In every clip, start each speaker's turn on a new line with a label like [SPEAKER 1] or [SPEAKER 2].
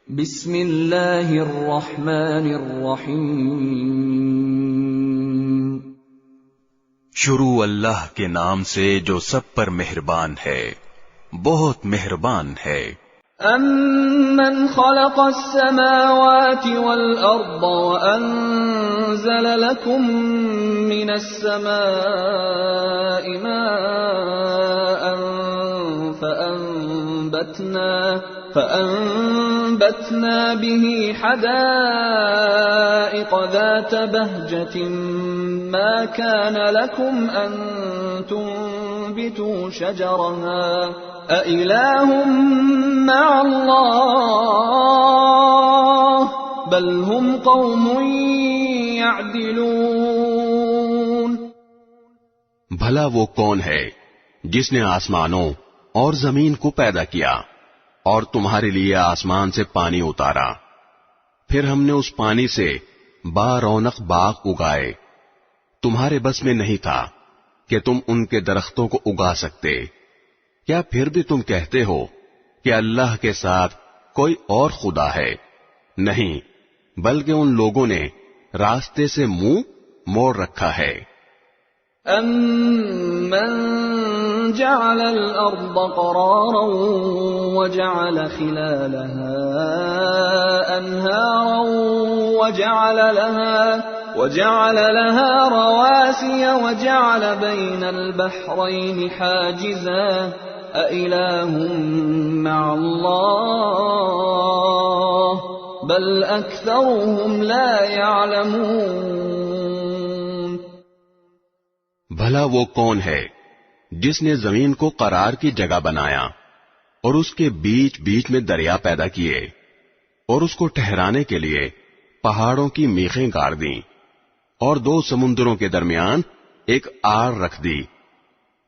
[SPEAKER 1] بسم اللہ الرحمن الرحیم۔
[SPEAKER 2] شروع اللہ کے نام سے جو سب پر مہربان ہے، بہت مہربان ہے۔
[SPEAKER 1] امن خلق السماوات والارض وانزل لكم من السماء ماء فأنبتنا به حدائق ذات بهجة ما كان لكم أن تنبتوا شجرها أإله مع الله بل هم قوم يعدلون۔
[SPEAKER 3] بھلا وہ کون ہے جس نے آسمانوں اور زمین کو پیدا کیا اور تمہارے لیے آسمان سے پانی اتارا، پھر ہم نے اس پانی سے بارونق باغ اگائے۔ تمہارے بس میں نہیں تھا کہ تم ان کے درختوں کو اگا سکتے، کیا پھر بھی تم کہتے ہو کہ اللہ کے ساتھ کوئی اور خدا ہے؟ نہیں، بلکہ ان لوگوں نے راستے سے منہ موڑ رکھا ہے۔
[SPEAKER 1] أَمَّنْ جَعَلَ الْأَرْضَ قَرَارًا وَجَعَلَ خِلَالَهَا أَنْهَارًا وَجَعَلَ لَهَا رَوَاسِيَ وَجَعَلَ بَيْنَ الْبَحْرَيْنِ حَاجِزًا أَإِلَٰهٌ مَّعَ اللَّهِ بَلْ أَكْثَرُهُمْ لَا يَعْلَمُونَ۔
[SPEAKER 3] بھلا وہ کون ہے جس نے زمین کو قرار کی جگہ بنایا اور اس کے بیچ بیچ میں دریا پیدا کیے اور اس کو ٹھہرانے کے لیے پہاڑوں کی میخیں گاڑ دیں اور دو سمندروں کے درمیان ایک آڑ رکھ دی؟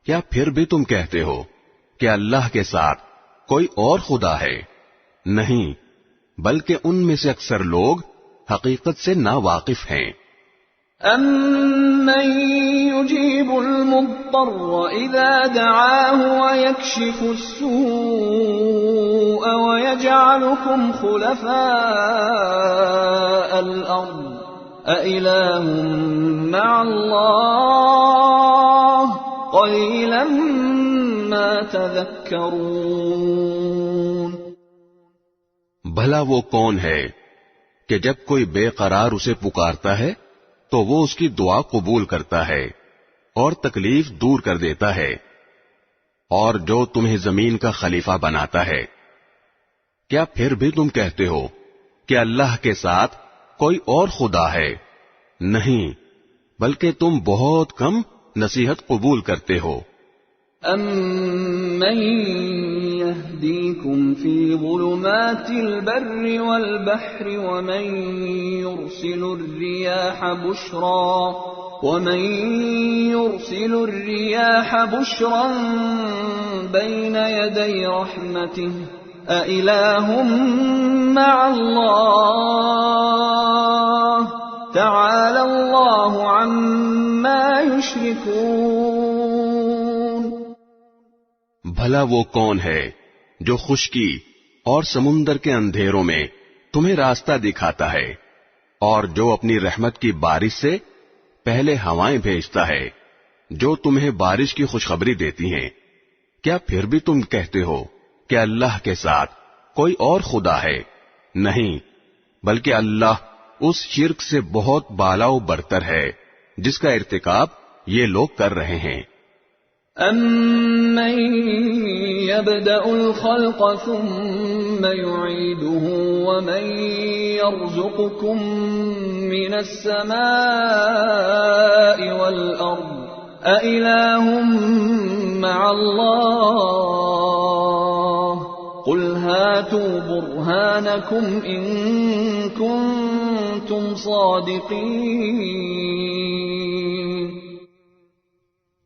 [SPEAKER 3] کیا پھر بھی تم کہتے ہو کہ اللہ کے ساتھ کوئی اور خدا ہے؟ نہیں، بلکہ ان میں سے اکثر لوگ حقیقت سے ناواقف ہیں۔
[SPEAKER 1] أَمَّن يُجِيبُ الْمُضْطَرَّ إِذَا دَعَاهُ وَيَكْشِفُ السُّوءَ وَيَجْعَلُكُمْ خُلَفَاءَ الْأَرْضِ أَإِلَٰهٌ مَّعَ اللَّهِ قَلِيلًا مَّا تَذَكَّرُونَ۔
[SPEAKER 3] بھلا وہ کون ہے کہ جب کوئی بے قرار اسے پکارتا ہے تو وہ اس کی دعا قبول کرتا ہے اور تکلیف دور کر دیتا ہے، اور جو تمہیں زمین کا خلیفہ بناتا ہے؟ کیا پھر بھی تم کہتے ہو کہ اللہ کے ساتھ کوئی اور خدا ہے؟ نہیں، بلکہ تم بہت کم نصیحت قبول کرتے ہو۔
[SPEAKER 1] أَمَّن يَهْدِيكُمْ فِي ظُلُمَاتِ الْبَرِّ وَالْبَحْرِ وَمَن يُرْسِلُ الرِّيَاحَ بُشْرًا بَيْنَ يَدَيْ رَحْمَتِهِ أَإِلَٰهٌ مَّعَ اللَّهِ تَعَالَى اللَّهُ عَمَّا يُشْرِكُونَ۔
[SPEAKER 3] بھلا وہ کون ہے جو خشکی اور سمندر کے اندھیروں میں تمہیں راستہ دکھاتا ہے، اور جو اپنی رحمت کی بارش سے پہلے ہوائیں بھیجتا ہے جو تمہیں بارش کی خوشخبری دیتی ہیں؟ کیا پھر بھی تم کہتے ہو کہ اللہ کے ساتھ کوئی اور خدا ہے؟ نہیں، بلکہ اللہ اس شرک سے بہت بالا و برتر ہے جس کا ارتکاب یہ لوگ کر رہے ہیں۔
[SPEAKER 1] أَمَّن يَبْدَأُ الْخَلْقَ ثُمَّ يُعِيدُهُ وَمَن يَرْزُقُكُم مِّنَ السَّمَاءِ وَالْأَرْضِ أَإِلَٰهٌ مَّعَ اللَّهِ قُلْ هَاتُوا بُرْهَانَكُمْ إِن كُنتُمْ صَادِقِينَ۔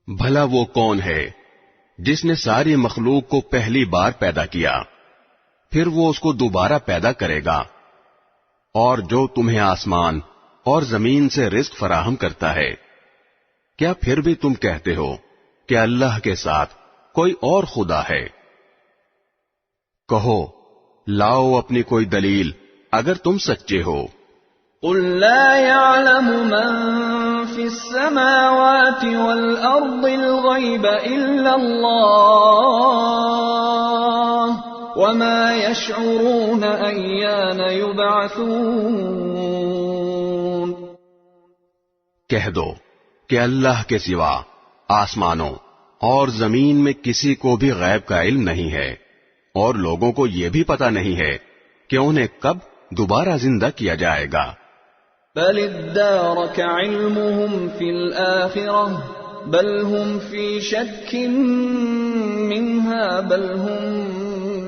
[SPEAKER 3] بھلا وہ کون ہے جس نے ساری مخلوق کو پہلی بار پیدا کیا، پھر وہ اس کو دوبارہ پیدا کرے گا، اور جو تمہیں آسمان اور زمین سے رزق فراہم کرتا ہے؟ کیا پھر بھی تم کہتے ہو کہ اللہ کے ساتھ کوئی اور خدا ہے؟ کہو لاؤ اپنی کوئی دلیل اگر تم سچے ہو۔
[SPEAKER 1] قل لا يعلم من في السماوات والأرض الغيب إلا الله وما يشعرون أيان يبعثون۔
[SPEAKER 3] کہہ دو کہ اللہ کے سوا آسمانوں اور زمین میں کسی کو بھی غیب کا علم نہیں ہے، اور لوگوں کو یہ بھی پتہ نہیں ہے کہ انہیں کب دوبارہ زندہ کیا جائے گا۔
[SPEAKER 1] بل ادارك علمهم في الآخرة بل هم في شك منها بل هم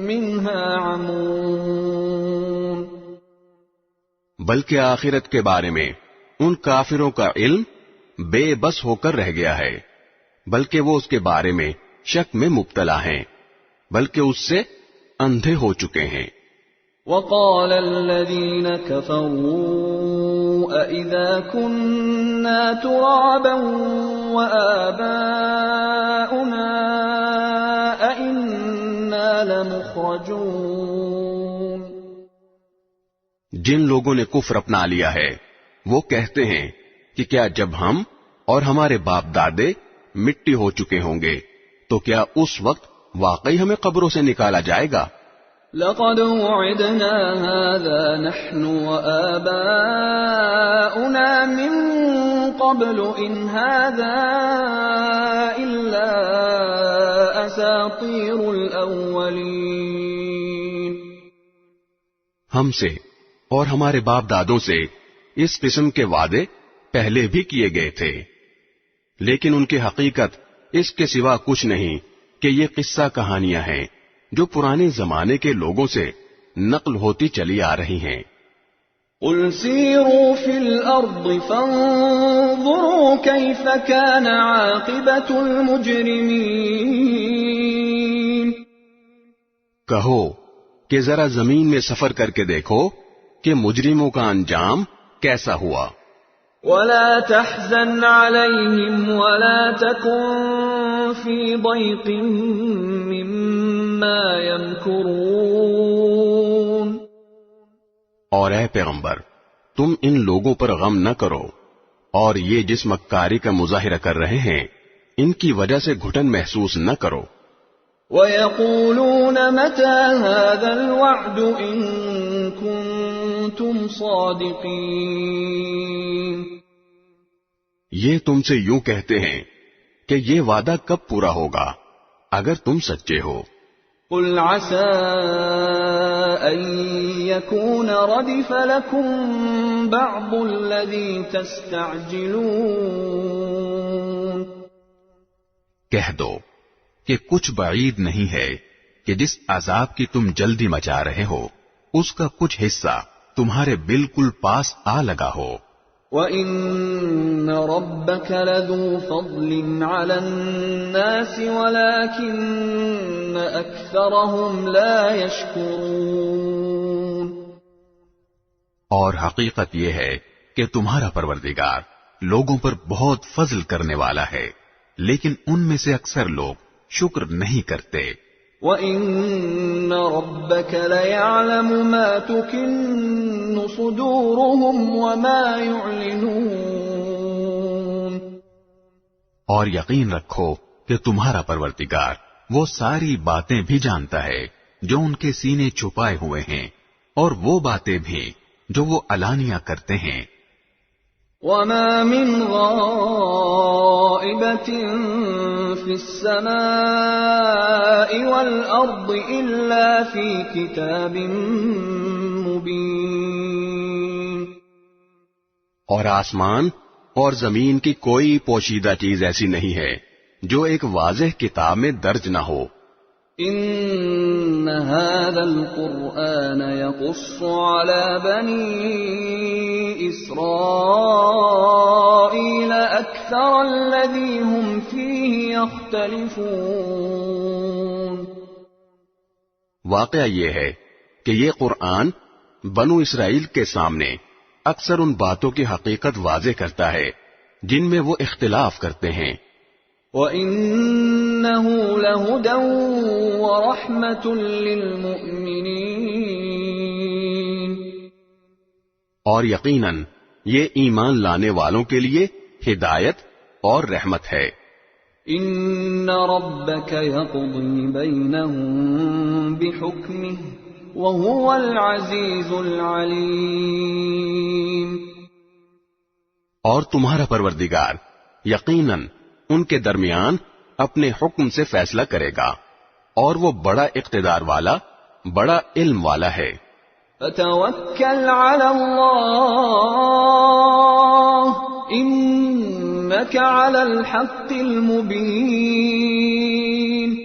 [SPEAKER 1] منها عمون۔
[SPEAKER 3] بلکہ آخرت کے بارے میں ان کافروں کا علم بے بس ہو کر رہ گیا ہے، بلکہ وہ اس کے بارے میں شک میں مبتلا ہیں، بلکہ اس سے اندھے ہو چکے ہیں۔
[SPEAKER 1] وقال الذين كفروا أإذا كنا ترابا وآباؤنا أإنا لمخرجون۔
[SPEAKER 3] جن لوگوں نے کفر اپنا لیا ہے وہ کہتے ہیں کہ کیا جب ہم اور ہمارے باپ دادے مٹی ہو چکے ہوں گے تو کیا اس وقت واقعی ہمیں قبروں سے نکالا جائے گا؟
[SPEAKER 1] لقد وعدنا هذا نحن وآباؤنا من قبل إن هذا إلا أساطير الأولين۔
[SPEAKER 3] ہم سے اور ہمارے باپ دادوں سے اس قسم کے وعدے پہلے بھی کیے گئے تھے، لیکن ان کی حقیقت اس کے سوا کچھ نہیں کہ یہ قصہ کہانیاں ہیں جو پرانے زمانے کے لوگوں سے نقل ہوتی چلی آ رہی ہیں۔
[SPEAKER 1] قل سیروا فی الارض فانظروا کیف کان عاقبۃ المجرمین۔
[SPEAKER 3] کہو کہ ذرا زمین میں سفر کر کے دیکھو کہ مجرموں کا انجام کیسا ہوا۔
[SPEAKER 1] ولا تحزن علیہم ولا تکن فی ضیق مما یمکرون۔
[SPEAKER 3] اور اے پیغمبر تم ان لوگوں پر غم نہ کرو، اور یہ جس مکاری کا مظاہرہ کر رہے ہیں ان کی وجہ سے گھٹن محسوس نہ کرو۔
[SPEAKER 1] وَيَقُولُونَ مَتَى هَذَا الْوَعْدُ إِن كُنتُمْ صَادِقِينَ۔
[SPEAKER 3] یہ تم سے یوں کہتے ہیں کہ یہ وعدہ کب پورا ہوگا اگر تم سچے ہو۔
[SPEAKER 1] قُلْ عَسَىٰ أَن يَكُونَ رَدِفَ لَكُم بَعْضُ الَّذِي تَسْتَعْجِلُونَ۔
[SPEAKER 2] کہہ دو کہ کچھ بعید نہیں ہے کہ جس عذاب کی تم جلدی مچا رہے ہو اس کا کچھ حصہ تمہارے بالکل پاس آ لگا ہو۔
[SPEAKER 1] وَإِنَّ رَبَّكَ لَذُو فَضْلٍ عَلَى النَّاسِ وَلَكِنَّ أَكْثَرَهُمْ لَا يَشْكُرُونَ۔
[SPEAKER 2] اور حقیقت یہ ہے کہ تمہارا پروردگار لوگوں پر بہت فضل کرنے والا ہے، لیکن ان میں سے اکثر لوگ شکر نہیں کرتے۔
[SPEAKER 1] وَإِنَّ رَبَّكَ لَيَعْلَمُ مَا تُكِنُّ صُدُورُهُمْ وَمَا يُعْلِنُونَ۔
[SPEAKER 2] اور یقین رکھو کہ تمہارا پروردگار وہ ساری باتیں بھی جانتا ہے جو ان کے سینے چھپائے ہوئے ہیں، اور وہ باتیں بھی جو وہ علانیہ کرتے ہیں۔
[SPEAKER 1] وَمَا مِنْ غَائِبَةٍ فِي السَّمَاءِ وَالْأَرْضِ إِلَّا فِي كِتَابٍ مُبِينٍ۔
[SPEAKER 3] اور آسمان اور زمین کی کوئی پوشیدہ چیز ایسی نہیں ہے جو ایک واضح کتاب میں درج نہ ہو۔
[SPEAKER 1] إِنَّ هَذَا الْقُرْآنَ يَقُصُّ عَلَى بَنِي إِسْرَائِيلَ أَكْثَرَ الَّذِي هُمْ فِيهِ يَخْتَلِفُونَ۔
[SPEAKER 3] واقعہ یہ ہے کہ یہ قرآن بنو اسرائیل کے سامنے اکثر ان باتوں کی حقیقت واضح کرتا ہے جن میں وہ اختلاف کرتے ہیں۔
[SPEAKER 1] وَإِنَّهُ لَهُدًى وَرَحْمَةٌ لِّلْمُؤْمِنِينَ۔
[SPEAKER 3] اور یقیناً یہ ایمان لانے والوں کے لیے ہدایت اور رحمت ہے۔
[SPEAKER 1] ان ربك يقضي بينهم بحكمه وهو العزيز العليم۔
[SPEAKER 3] اور تمہارا پروردگار یقیناً ان کے درمیان اپنے حکم سے فیصلہ کرے گا، اور وہ بڑا اقتدار والا، بڑا علم والا ہے۔
[SPEAKER 1] فتوکل علی اللہ انک علی الحق المبین۔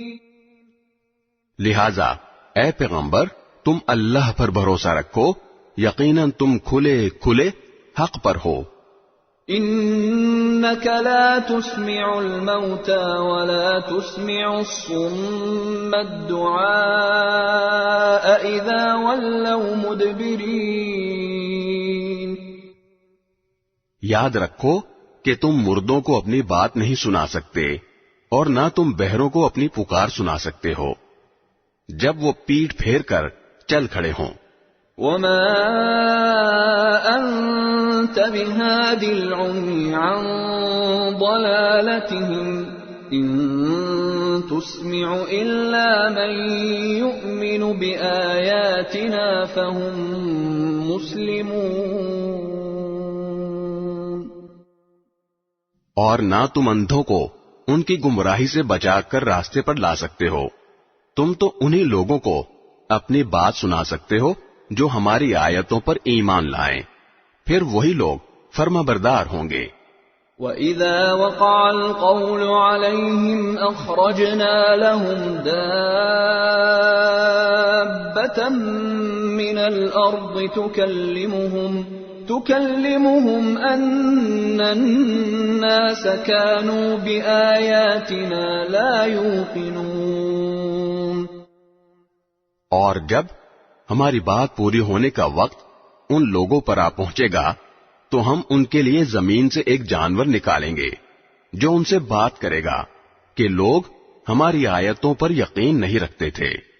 [SPEAKER 3] لہذا اے پیغمبر تم اللہ پر بھروسہ رکھو، یقیناً تم کھلے کھلے حق پر ہو۔
[SPEAKER 1] انك لا تسمع الموتى ولا تسمع الصم الدعاء اذا ولوا مدبرين۔
[SPEAKER 3] یاد رکھو کہ تم مردوں کو اپنی بات نہیں سنا سکتے، اور نہ تم بہروں کو اپنی پکار سنا سکتے ہو جب وہ پیٹھ پھیر کر چل کھڑے ہوں۔
[SPEAKER 1] وما انت بهاد العمي عن ضلالتهم ان تسمع الا من يؤمن بآياتنا فهم مسلمون۔
[SPEAKER 3] اور نہ تم اندھوں کو ان کی گمراہی سے بچا کر راستے پر لا سکتے ہو، تم تو انہی لوگوں کو اپنی بات سنا سکتے ہو جو ہماری آیتوں پر ایمان لائیں، پھر وہی لوگ فرما بردار ہوں گے۔
[SPEAKER 1] وَإِذَا وَقَعَ الْقَوْلُ عَلَيْهِمْ أَخْرَجْنَا لَهُمْ دَابَّةً مِّنَ الْأَرْضِ تُكَلِّمُهُمْ أَنَّ النَّاسَ كَانُوا بِآيَاتِنَا لَا يُوقِنُونَ۔
[SPEAKER 3] اور جب ہماری بات پوری ہونے کا وقت ان لوگوں پر آ پہنچے گا تو ہم ان کے لیے زمین سے ایک جانور نکالیں گے جو ان سے بات کرے گا کہ لوگ ہماری آیتوں پر یقین نہیں رکھتے تھے۔